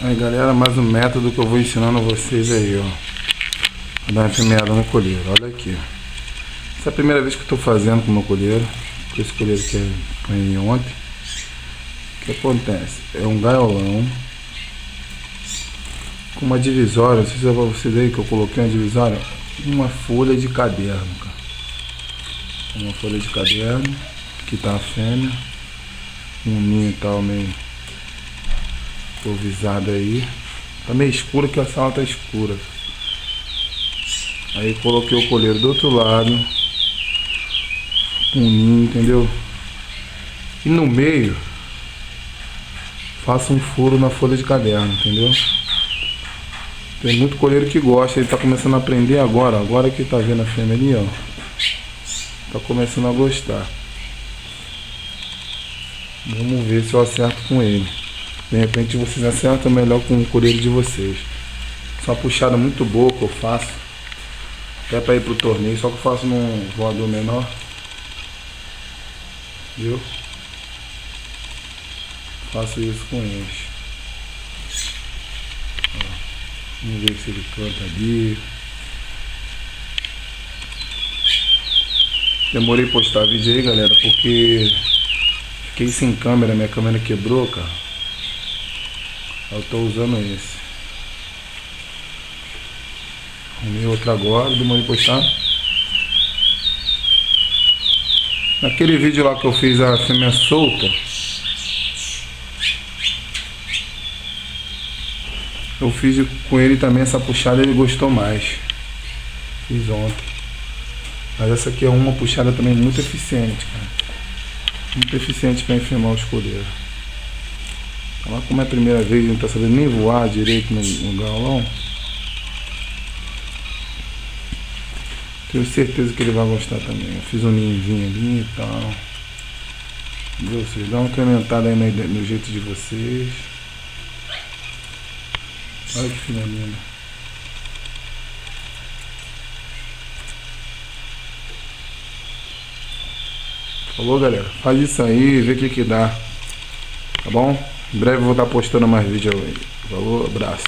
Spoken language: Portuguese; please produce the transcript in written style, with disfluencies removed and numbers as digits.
Aí galera, mais um método que eu vou ensinando a vocês aí, ó. Vou dar uma enfermeada no colheiro, olha aqui. Essa é a primeira vez que eu tô fazendo com o meu colheiro. Com esse colheiro que eu ganhei ontem. O que acontece? É um gaiolão com uma divisória, não sei se é pra vocês aí que eu coloquei uma divisória. Uma folha de caderno, cara. Uma folha de caderno. Aqui tá a fêmea. Um ninho e tal, meio improvisado aí. Tá meio escuro que a sala tá escura. Aí coloquei o colheiro do outro lado. Um ninho, entendeu? E no meio faço um furo na folha de caderno, entendeu? Tem muito colheiro que gosta, ele tá começando a aprender agora. Agora que tá vendo a fêmea ali, ó. Tá começando a gostar. Vamos ver se eu acerto com ele. De repente vocês acertam melhor com o colheiro de vocês. Só puxada muito boa que eu faço. Até para ir pro torneio, só que eu faço num voador menor. Viu? Faço isso com eles. Ó, vamos ver se ele canta ali. Demorei a postar vídeo aí, galera, porque fiquei sem câmera, minha câmera quebrou, cara. Eu tô usando esse. Arrumei outro agora, demorei a postar. Naquele vídeo lá que eu fiz a fêmea solta, eu fiz com ele também essa puxada, ele gostou mais. Fiz ontem. Mas essa aqui é uma puxada também muito eficiente, cara. Muito eficiente para enfermar os colheiros. Olha como é a primeira vez, não tá sabendo nem voar direito no galão. Tenho certeza que ele vai gostar também. Eu fiz um ninhozinho ali e tal. Entendeu? Vocês dão uma incrementada aí no jeito de vocês. Olha que filha linda. Falou, galera? Faz isso aí, vê o que dá. Tá bom? Em breve eu vou estar postando mais vídeo aí. Falou, abraço.